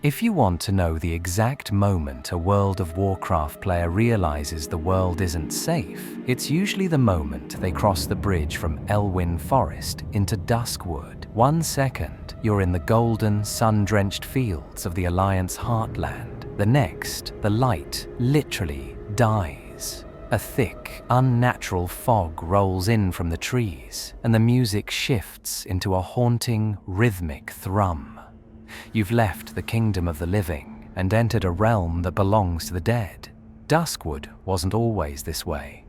If you want to know the exact moment a World of Warcraft player realizes the world isn't safe, it's usually the moment they cross the bridge from Elwyn Forest into Duskwood. 1 second, you're in the golden, sun-drenched fields of the Alliance heartland. The next, the light literally dies. A thick, unnatural fog rolls in from the trees, and the music shifts into a haunting, rhythmic thrum. You've left the kingdom of the living and entered a realm that belongs to the dead. Duskwood wasn't always this way.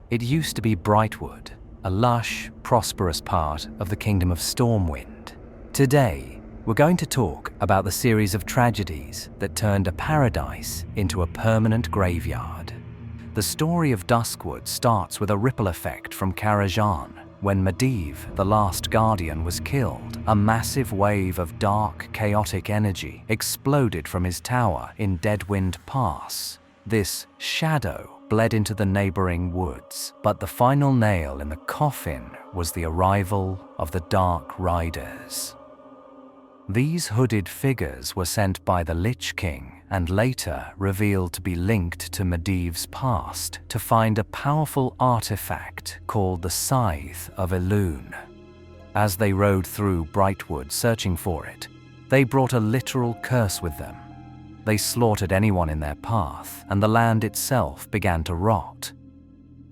It used to be Brightwood, a lush, prosperous part of the kingdom of Stormwind. Today, we're going to talk about the series of tragedies that turned a paradise into a permanent graveyard. The story of Duskwood starts with a ripple effect from Karajan. When Medivh, the last guardian, was killed, a massive wave of dark, chaotic energy exploded from his tower in Deadwind Pass. This shadow bled into the neighboring woods, but the final nail in the coffin was the arrival of the Dark Riders. These hooded figures were sent by the Lich King and later revealed to be linked to Medivh's past to find a powerful artifact called the Scythe of Elune. As they rode through Brightwood searching for it, they brought a literal curse with them. They slaughtered anyone in their path, and the land itself began to rot.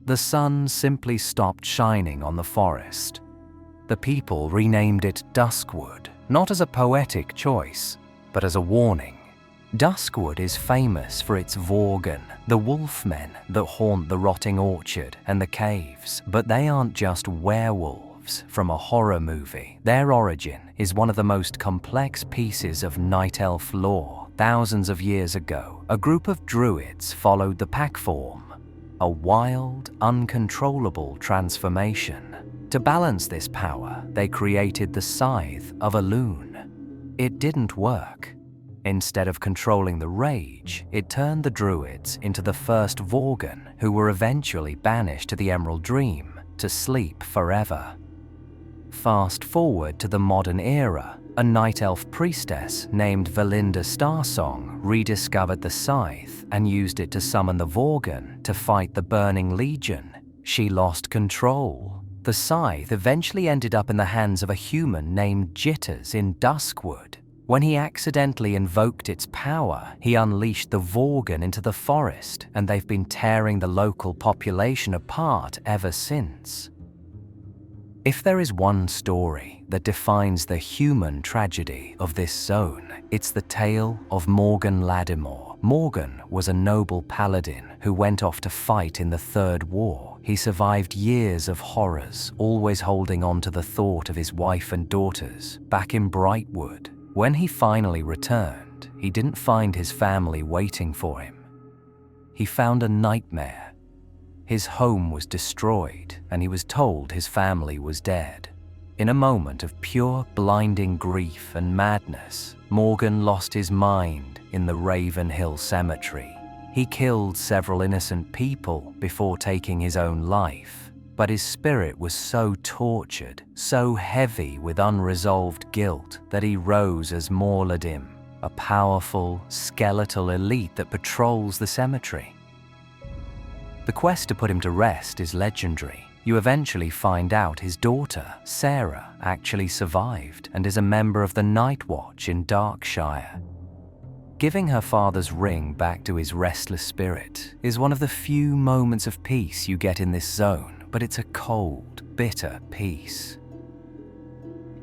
The sun simply stopped shining on the forest. The people renamed it Duskwood, not as a poetic choice, but as a warning. Duskwood is famous for its Worgen, the wolfmen that haunt the rotting orchard and the caves, but they aren't just werewolves from a horror movie. Their origin is one of the most complex pieces of night elf lore. Thousands of years ago, a group of druids followed the pack form, a wild, uncontrollable transformation. To balance this power, they created the Scythe of Elune. It didn't work. Instead of controlling the rage, it turned the druids into the first Worgen, who were eventually banished to the Emerald Dream to sleep forever. Fast forward to the modern era, a night elf priestess named Valinda Starsong rediscovered the scythe and used it to summon the Worgen to fight the Burning Legion. She lost control. The scythe eventually ended up in the hands of a human named Jitters in Duskwood. When he accidentally invoked its power, he unleashed the Worgen into the forest, and they've been tearing the local population apart ever since. If there is one story that defines the human tragedy of this zone, it's the tale of Morgan Ladimore. Morgan was a noble paladin who went off to fight in the Third War. He survived years of horrors, always holding on to the thought of his wife and daughters back in Brightwood. When he finally returned, he didn't find his family waiting for him. He found a nightmare. His home was destroyed, and he was told his family was dead. In a moment of pure, blinding grief and madness, Morgan lost his mind in the Ravenhill Cemetery. He killed several innocent people before taking his own life. But his spirit was so tortured, so heavy with unresolved guilt, that he rose as Morladim, a powerful, skeletal elite that patrols the cemetery. The quest to put him to rest is legendary. You eventually find out his daughter, Sarah, actually survived and is a member of the Night Watch in Darkshire. Giving her father's ring back to his restless spirit is one of the few moments of peace you get in this zone. But it's a cold, bitter peace.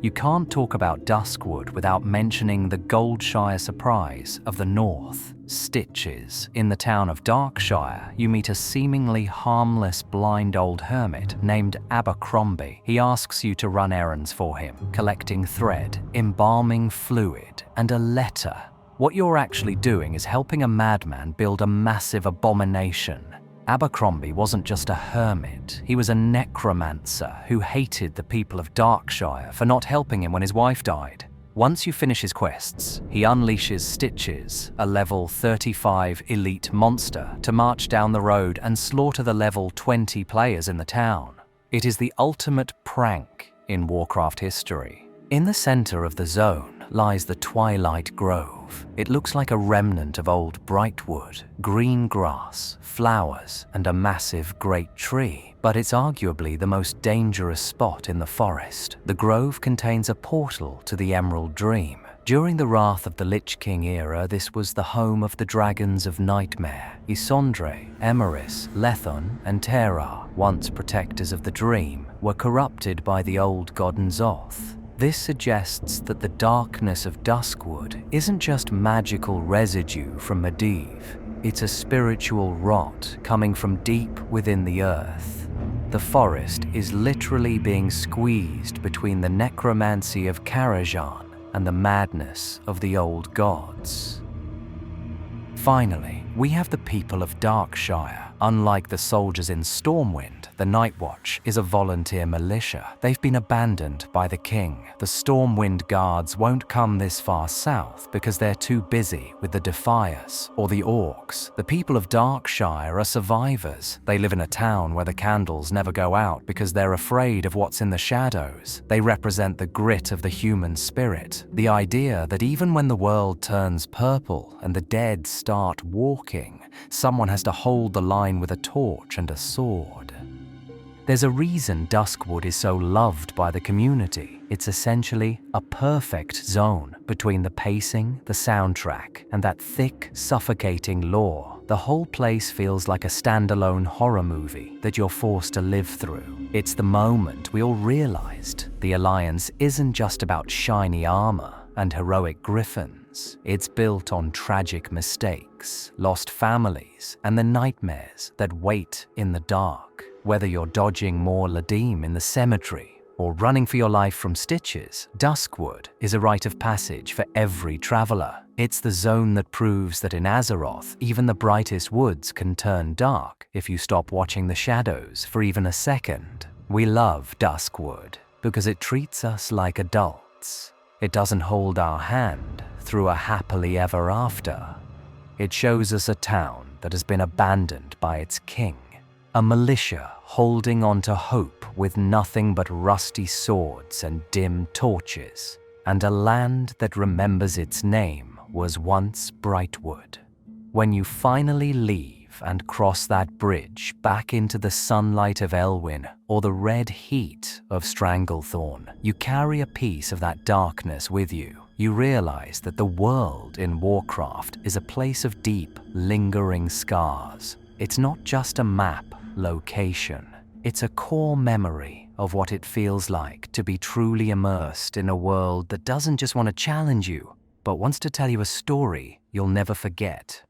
You can't talk about Duskwood without mentioning the Goldshire surprise of the north, Stitches. In the town of Darkshire, you meet a seemingly harmless blind old hermit named Abercrombie. He asks you to run errands for him, collecting thread, embalming fluid, and a letter. What you're actually doing is helping a madman build a massive abomination. Abercrombie wasn't just a hermit, he was a necromancer who hated the people of Darkshire for not helping him when his wife died. Once you finish his quests, he unleashes Stitches, a level 35 elite monster, to march down the road and slaughter the level 20 players in the town. It is the ultimate prank in Warcraft history. In the center of the zone, lies the Twilight Grove. It looks like a remnant of old Brightwood, green grass, flowers, and a massive great tree. But it's arguably the most dangerous spot in the forest. The grove contains a portal to the Emerald Dream. During the Wrath of the Lich King era, this was the home of the dragons of Nightmare. Isondre, Emeris, Lethon, and Terrar, once protectors of the Dream, were corrupted by the old god N'Zoth. This suggests that the darkness of Duskwood isn't just magical residue from Medivh. It's a spiritual rot coming from deep within the earth. The forest is literally being squeezed between the necromancy of Karajan and the madness of the old gods. Finally, we have the people of Darkshire. Unlike the soldiers in Stormwind, the Night Watch is a volunteer militia. They've been abandoned by the king. The Stormwind guards won't come this far south because they're too busy with the Defiers or the Orcs. The people of Darkshire are survivors. They live in a town where the candles never go out because they're afraid of what's in the shadows. They represent the grit of the human spirit, the idea that even when the world turns purple and the dead start walking, someone has to hold the line with a torch and a sword. There's a reason Duskwood is so loved by the community. It's essentially a perfect zone between the pacing, the soundtrack, and that thick, suffocating lore. The whole place feels like a standalone horror movie that you're forced to live through. It's the moment we all realized the Alliance isn't just about shiny armor and heroic griffins. It's built on tragic mistakes, lost families, and the nightmares that wait in the dark. Whether you're dodging more Ladimore in the cemetery or running for your life from Stitches, Duskwood is a rite of passage for every traveler. It's the zone that proves that in Azeroth, even the brightest woods can turn dark if you stop watching the shadows for even a second. We love Duskwood because it treats us like adults. It doesn't hold our hand through a happily ever after. It shows us a town that has been abandoned by its king, a militia holding on to hope with nothing but rusty swords and dim torches, and a land that remembers its name was once Brightwood. When you finally leave and cross that bridge back into the sunlight of Elwyn or the red heat of Stranglethorn, you carry a piece of that darkness with you. You realize that the world in Warcraft is a place of deep, lingering scars. It's not just a map location. It's a core memory of what it feels like to be truly immersed in a world that doesn't just want to challenge you, but wants to tell you a story you'll never forget.